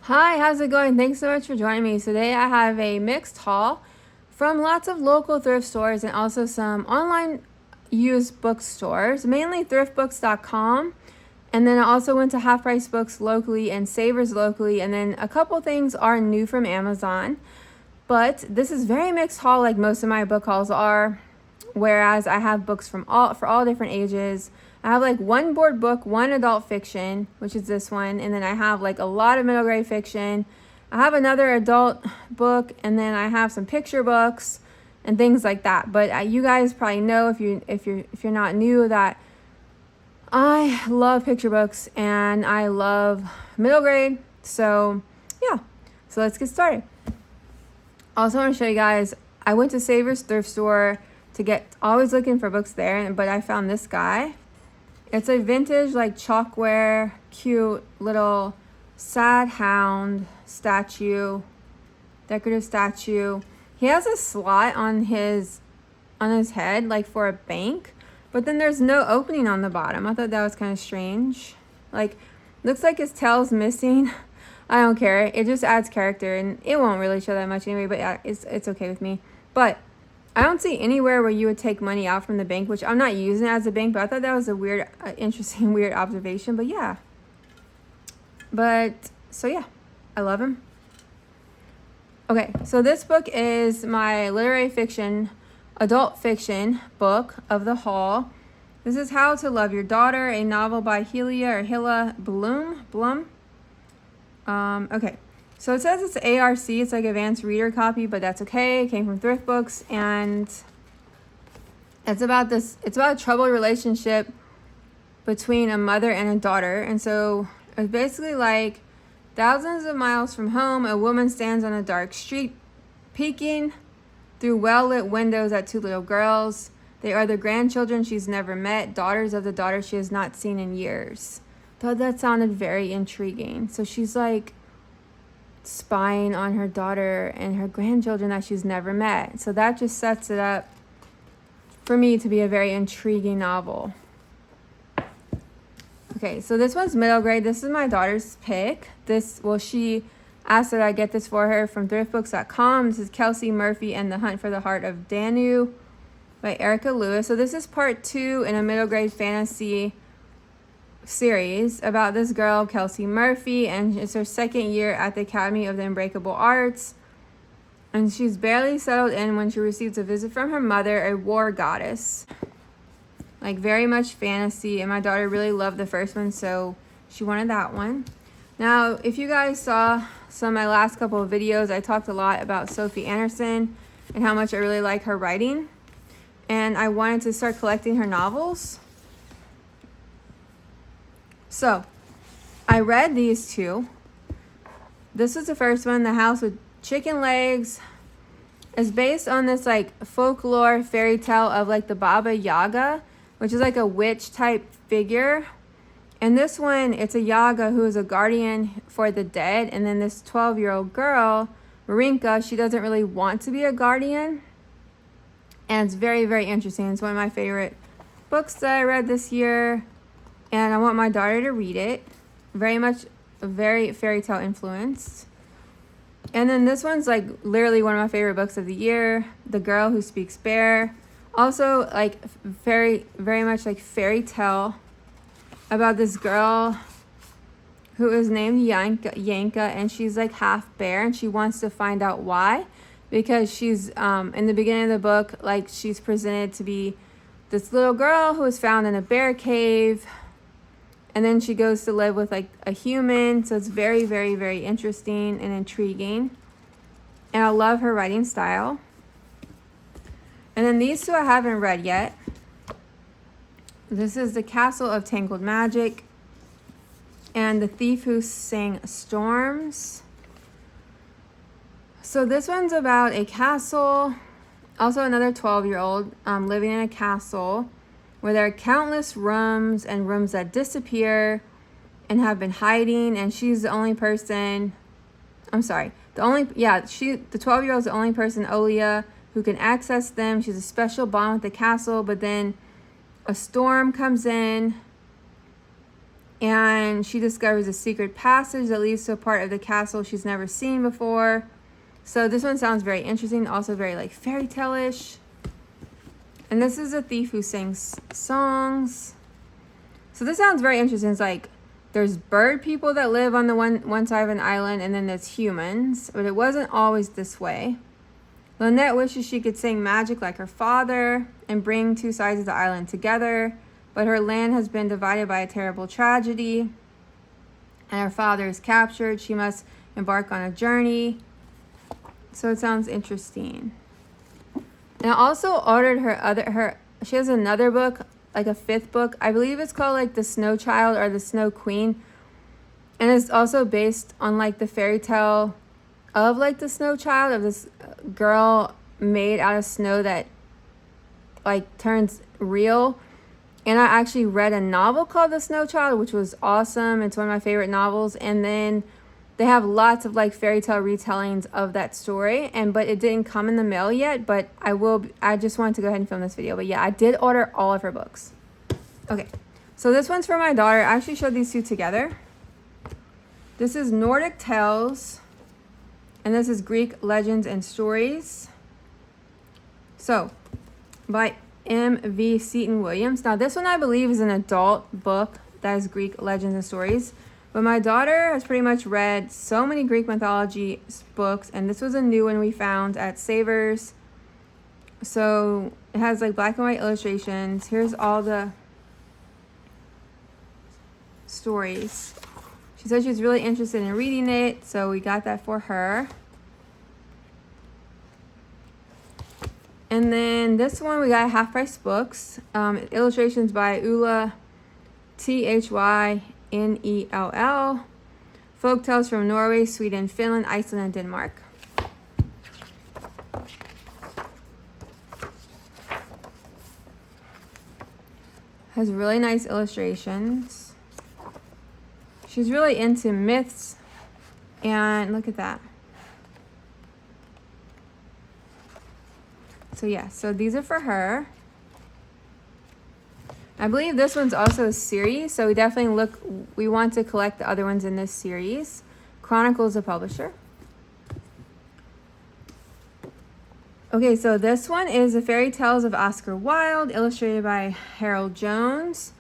Hi, how's it going? Thanks so much for joining me. Today I have a mixed haul from lots of local thrift stores and also some online used bookstores, mainly Thriftbooks.com. And then I also went to Half Price Books locally and Savers locally. And then a couple things are new from Amazon. But this is very mixed haul like most of my book hauls are. Whereas I have books for all different ages. I have like one board book, one adult fiction, which is this one, and then I have like a lot of middle grade fiction. I have another adult book, and then I have some picture books and things like that. But you guys probably know if you're not new that I love picture books and I love middle grade. So yeah, so let's get started. Also, I want to show you guys. I went to Savers thrift store to get always looking for books there, but I found this guy. It's a vintage like chalkware, cute little sad hound statue, decorative statue. He has a slot on his head like for a bank, but then there's no opening on the bottom. I thought that was kind of strange. Like, looks like his tail's missing. I don't care. It just adds character, and it won't really show that much anyway, but yeah, it's okay with me. But I don't see anywhere where you would take money out from the bank, which I'm not using it as a bank, but I thought that was a weird, interesting, weird observation. But yeah. So yeah, I love him. Okay, so this book is my literary fiction, adult fiction book of the haul. This is How to Love Your Daughter, a novel by Hilla Blum. Okay. So it says it's ARC, it's like advanced reader copy, but that's okay. It came from Thriftbooks, and it's about a troubled relationship between a mother and a daughter. And so it's basically like thousands of miles from home, a woman stands on a dark street, peeking through well-lit windows at two little girls. They are the grandchildren she's never met, daughters of the daughter she has not seen in years. Thought that sounded very intriguing. So she's like spying on her daughter and her grandchildren that she's never met. So that just sets it up for me to be a very intriguing novel. Okay, so this one's middle grade. This is my daughter's pick. She asked that I get this for her from Thriftbooks.com. This is Kelsey Murphy and the Hunt for the Heart of Danu by Erica Lewis. So this is part 2 in a middle grade fantasy series about this girl, Kelsey Murphy, and it's her second year at the Academy of the Unbreakable Arts. And she's barely settled in when she receives a visit from her mother, a war goddess. Like, very much fantasy, and my daughter really loved the first one, so she wanted that one. Now, if you guys saw some of my last couple of videos, I talked a lot about Sophie Anderson and how much I really like her writing. And I wanted to start collecting her novels. So, I read these two. This was the first one, The House with Chicken Legs. It's based on this like folklore fairy tale of like the Baba Yaga, which is like a witch type figure. And this one, it's a Yaga who is a guardian for the dead. And then this 12-year-old girl, Marinka, she doesn't really want to be a guardian. And it's very, very interesting. It's one of my favorite books that I read this year. And I want my daughter to read it. Very fairy tale influenced. And then this one's like literally one of my favorite books of the year. The Girl Who Speaks Bear. Also like very much like fairy tale about this girl who is named Yanka, and she's like half bear, and she wants to find out why. Because she's in the beginning of the book, like she's presented to be this little girl who was found in a bear cave. And then she goes to live with like a human. So it's very, very interesting and intriguing. And I love her writing style. And then these two I haven't read yet. This is The Castle of Tangled Magic and The Thief Who Sang Storms. So this one's about a castle. Also another 12-year-old living in a castle where there are countless rooms and rooms that disappear and have been hiding, and she's the only person, the 12-year-old is the only person, Olia, who can access them. She's a special bond with the castle, but then a storm comes in and she discovers a secret passage that leads to a part of the castle she's never seen before. So this one sounds very interesting, also very like fairy tale-ish. And this is a thief who sings songs. So this sounds very interesting. It's like there's bird people that live on the one side of an island, and then there's humans, but it wasn't always this way. Lynette wishes she could sing magic like her father and bring two sides of the island together, but her land has been divided by a terrible tragedy, and her father is captured. She must embark on a journey. So it sounds interesting. And I also ordered she has another book, like a 5th book. I believe it's called like The Snow Child or The Snow Queen. And it's also based on like the fairy tale of like the Snow Child, of this girl made out of snow that like turns real. And I actually read a novel called The Snow Child, which was awesome. It's one of my favorite novels. And then they have lots of like fairy tale retellings of that story, but it didn't come in the mail yet, but I just wanted to go ahead and film this video. But yeah, I did order all of her books. Okay, so this one's for my daughter. I actually showed these two together. This is Nordic Tales, and this is Greek Legends and Stories. So, by M.V. Seton Williams. Now this one I believe is an adult book that is Greek Legends and Stories. But my daughter has pretty much read so many Greek mythology books, and this was a new one we found at Savers. So it has like black and white illustrations. Here's all the stories. She said she was really interested in reading it, so we got that for her. And then this one we got Half Price Books. Illustrations by Ulla Thynell. Folk tales from Norway, Sweden, Finland, Iceland, and Denmark. Has really nice illustrations. She's really into myths, and look at that. So yeah, so these are for her. I believe this one's also a series, so we want to collect the other ones in this series. Chronicles, the publisher. Okay, so this one is The Fairy Tales of Oscar Wilde, illustrated by Harold Jones.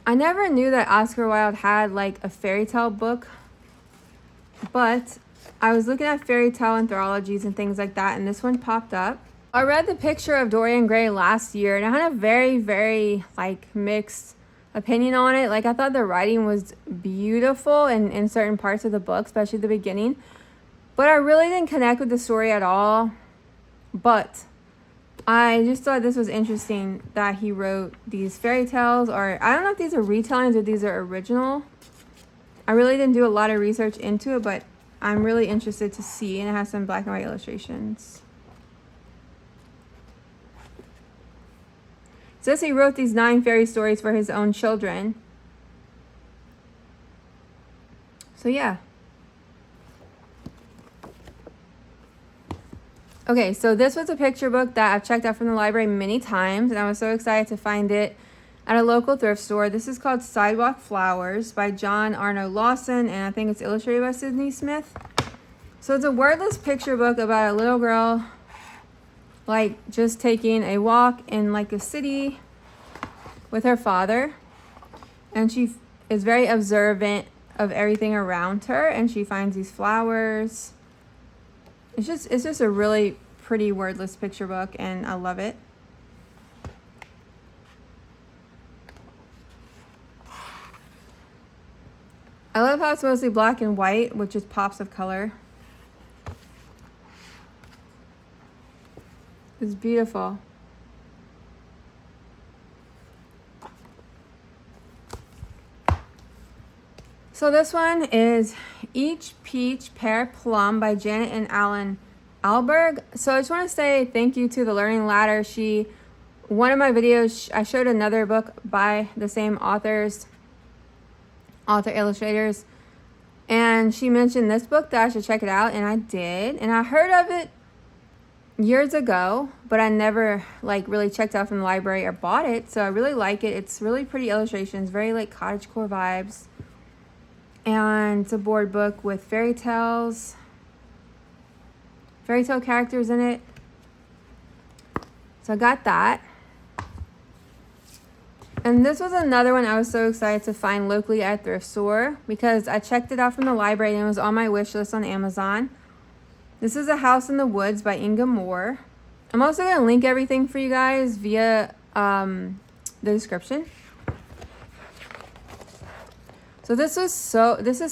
I never knew that Oscar Wilde had like a fairy tale book, but I was looking at fairy tale anthologies and things like that, and this one popped up. I read the picture of Dorian Gray last year, and I had a very, very like mixed opinion on it. Like I thought the writing was beautiful in certain parts of the book, especially the beginning, but I really didn't connect with the story at all. But I just thought this was interesting that he wrote these fairy tales, or I don't know if these are retellings or these are original. I really didn't do a lot of research into it, but I'm really interested to see, and it has some black and white illustrations. It says he wrote these 9 fairy stories for his own children. So yeah. Okay, so this was a picture book that I've checked out from the library many times, and I was so excited to find it at a local thrift store. This is called Sidewalk Flowers by John Arno Lawson, and I think it's illustrated by Sydney Smith. So it's a wordless picture book about a little girl like just taking a walk in like a city with her father, and she is very observant of everything around her, and she finds these flowers. It's just a really pretty wordless picture book, and I love it. I love how it's mostly black and white with just pops of color. It's beautiful. So this one is Each Peach, Pear, Plum by Janet and Alan Alberg. So I just want to say thank you to the Learning Ladder. One of my videos, I showed another book by the same illustrators, and she mentioned this book that I should check it out, and I did. And I heard of it years ago, but I never like really checked out from the library or bought it. So I really like it. It's really pretty illustrations, very like cottagecore vibes. And it's a board book with fairy tale characters in it. So I got that. And this was another one I was so excited to find locally at a thrift store because I checked it out from the library and it was on my wish list on Amazon. This is A House in the Woods by Inga Moore. I'm also going to link everything for you guys via the description. So this is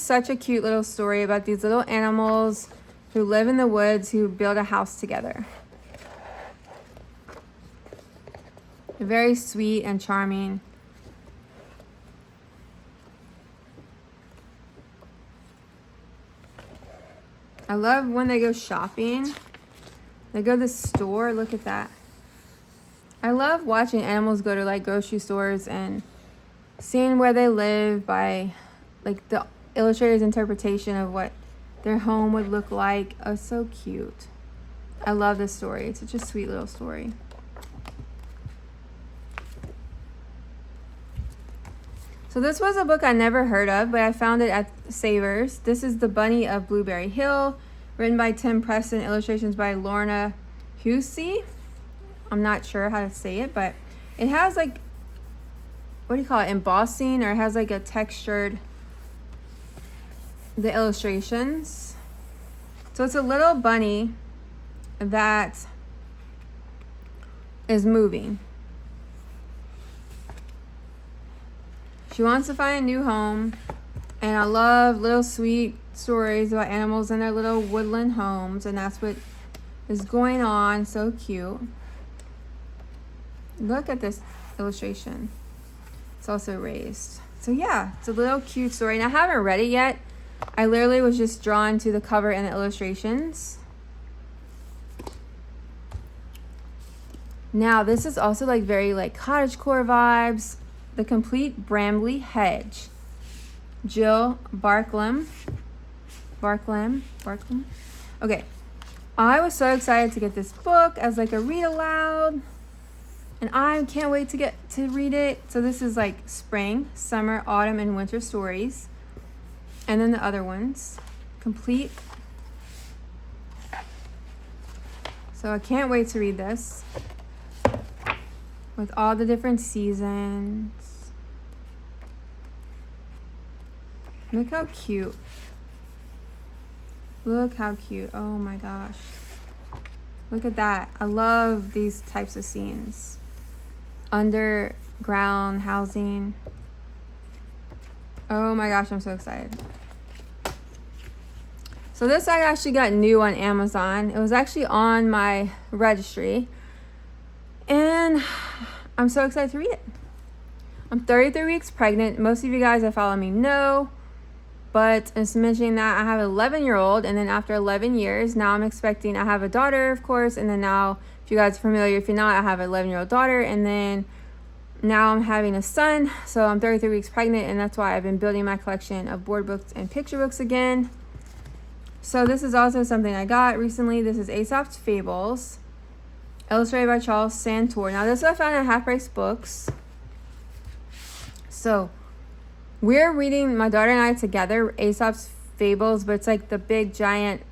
such a cute little story about these little animals who live in the woods who build a house together. Very sweet and charming. I love when they go shopping. They go to the store. Look at that. I love watching animals go to like grocery stores and seeing where they live by like the illustrator's interpretation of what their home would look like. Oh, so cute. I love this story. It's such a sweet little story. So this was a book I never heard of, but I found it at Savers. This is The Bunny of Blueberry Hill, written by Tim Preston, illustrations by Lorna Hussey. I'm not sure how to say it, but it has like, what do you call it, embossing, or it has like a textured, the illustrations. So it's a little bunny that is moving. She wants to find a new home, and I love little sweet stories about animals in their little woodland homes, and that's what is going on. So cute. Look at this illustration. It's also raised. So yeah, it's a little cute story, and I haven't read it yet. I literally was just drawn to the cover and the illustrations. Now this is also like very like cottagecore vibes. The Complete Bramley Hedge. Jill Barklam. Okay. I was so excited to get this book as like a read aloud. And I can't wait to get to read it. So this is like spring, summer, autumn, and winter stories. And then the other ones. Complete. So I can't wait to read this. With all the different seasons. Look how cute. Look how cute. Oh my gosh. Look at that. I love these types of scenes. Underground housing. Oh my gosh, I'm so excited. So this I actually got new on Amazon. It was actually on my registry. And I'm so excited to read it. I'm 33 weeks pregnant. Most of you guys that follow me know. But it's mentioning that I have an 11-year-old, and then after 11 years, now I'm expecting, I have a daughter, of course, and then now, if you guys are familiar, if you're not, I have an 11-year-old daughter, and then now I'm having a son, so I'm 33 weeks pregnant, and that's why I've been building my collection of board books and picture books again. So this is also something I got recently. This is Aesop's Fables, illustrated by Charles Santor. Now this I found at Half Price Books. So we're reading, my daughter and I together, Aesop's Fables, but it's like the big giant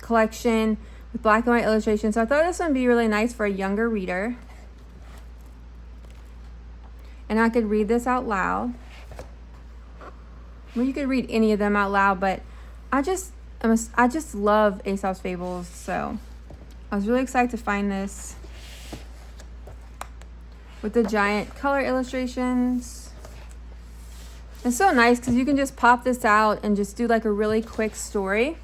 collection with black and white illustrations. So I thought this would be really nice for a younger reader. And I could read this out loud. Well, you could read any of them out loud, but I just love Aesop's Fables, so I was really excited to find this with the giant color illustrations. It's so nice because you can just pop this out and just do like a really quick story,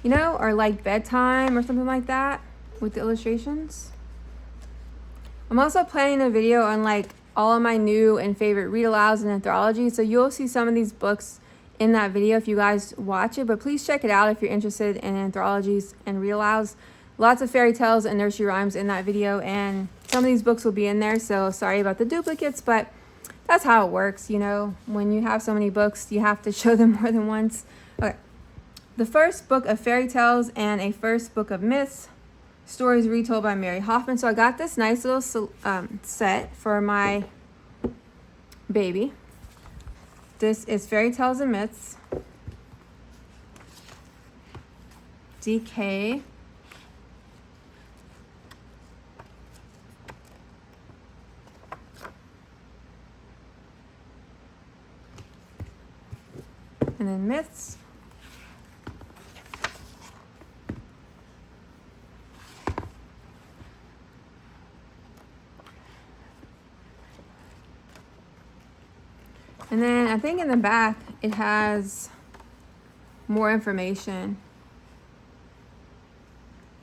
you know, or like bedtime or something like that with the illustrations. I'm also planning a video on like all of my new and favorite read alouds and anthologies, so you'll see some of these books in that video if you guys watch it, but please check it out if you're interested in anthologies and read alouds. Lots of fairy tales and nursery rhymes in that video, and some of these books will be in there, so sorry about the duplicates, but that's how it works, you know. When you have so many books, you have to show them more than once. Okay. The first book of fairy tales and a first book of myths, stories retold by Mary Hoffman. So I got this nice little set for my baby. This is Fairy Tales and Myths, DK. And then Myths. And then I think in the back it has more information,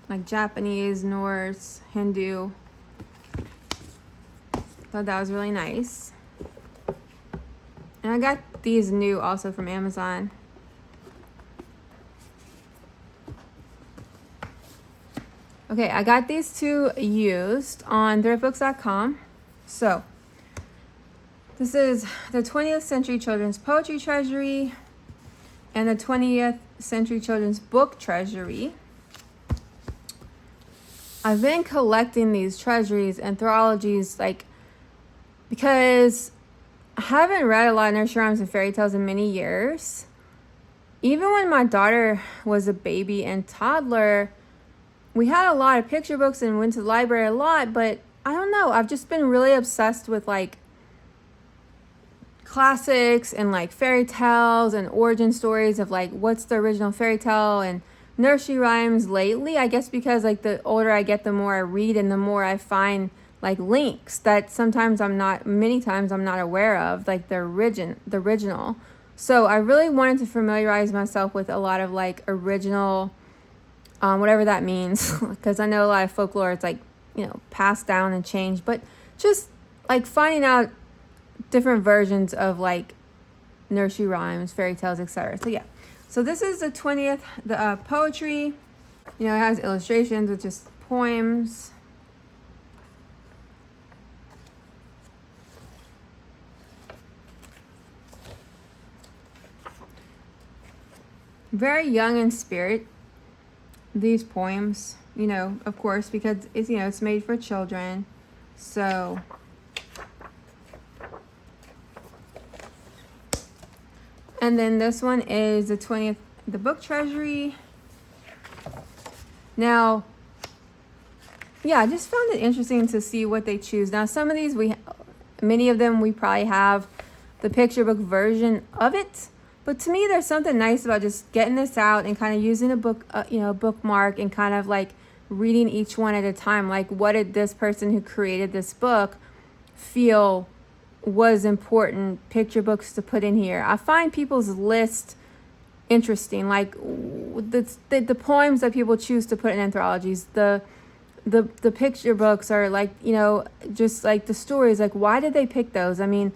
like Japanese, Norse, Hindu. Thought that was really nice. And I got these new also from Amazon. Okay, I got these two used on Thriftbooks.com. So this is the 20th Century Children's Poetry Treasury and the 20th Century Children's Book Treasury. I've been collecting these treasuries, anthologies, because I haven't read a lot of nursery rhymes and fairy tales in many years. Even when my daughter was a baby and toddler, we had a lot of picture books and went to the library a lot, but I don't know. I've just been really obsessed with classics and fairy tales and origin stories of what's the original fairy tale and nursery rhymes lately. I guess because the older I get, the more I read and the more I find links that many times I'm not aware of, the original. So I really wanted to familiarize myself with a lot of original, whatever that means, because I know a lot of folklore, it's passed down and changed, but just finding out different versions of nursery rhymes, fairy tales, etc. So yeah, so this is the 20th, the poetry. It has illustrations with just poems. Very young in spirit, these poems, of course, because it's, it's made for children. So and then this one is the 20th, the book treasury. Now, yeah, I just found it interesting to see what they choose. Now, some of these, many of them, we probably have the picture book version of it. But to me, there's something nice about just getting this out and kind of using a book, bookmark, and kind of reading each one at a time. What did this person who created this book feel was important picture books to put in here? I find people's list interesting, the poems that people choose to put in anthologies. The picture books are just the stories. Why did they pick those? I mean,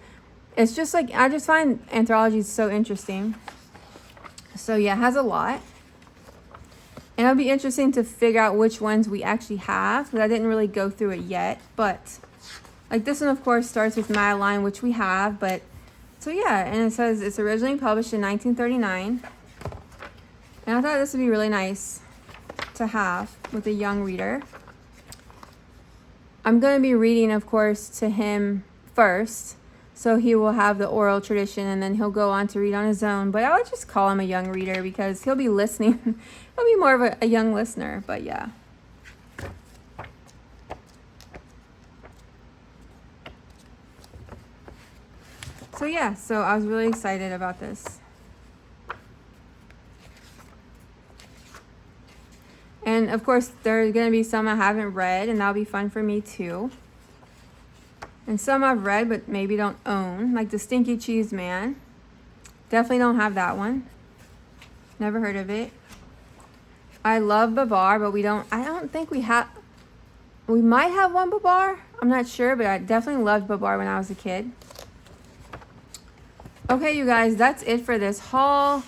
it's just I just find anthologies so interesting. So yeah, it has a lot. And it'll be interesting to figure out which ones we actually have, because I didn't really go through it yet. But this one, of course, starts with Madeline, which we have. But so yeah, and it says it's originally published in 1939. And I thought this would be really nice to have with a young reader. I'm going to be reading, of course, to him first. So he will have the oral tradition, and then he'll go on to read on his own. But I would just call him a young reader because he'll be listening. He'll be more of a young listener, but yeah. So yeah, so I was really excited about this. And of course, there are going to be some I haven't read, and that'll be fun for me too. And some I've read but maybe don't own, like the Stinky Cheese Man. Definitely don't have that one. Never heard of it. I love Babar, but I don't think we have. We might have one Babar. I'm not sure, but I definitely loved Babar when I was a kid. Okay, you guys, that's it for this haul.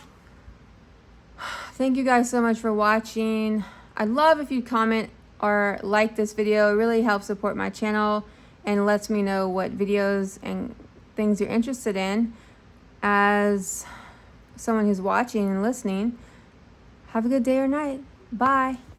Thank you guys so much for watching. I'd love if you comment or like this video. It really helps support my channel and lets me know what videos and things you're interested in as someone who's watching and listening. Have a good day or night. Bye.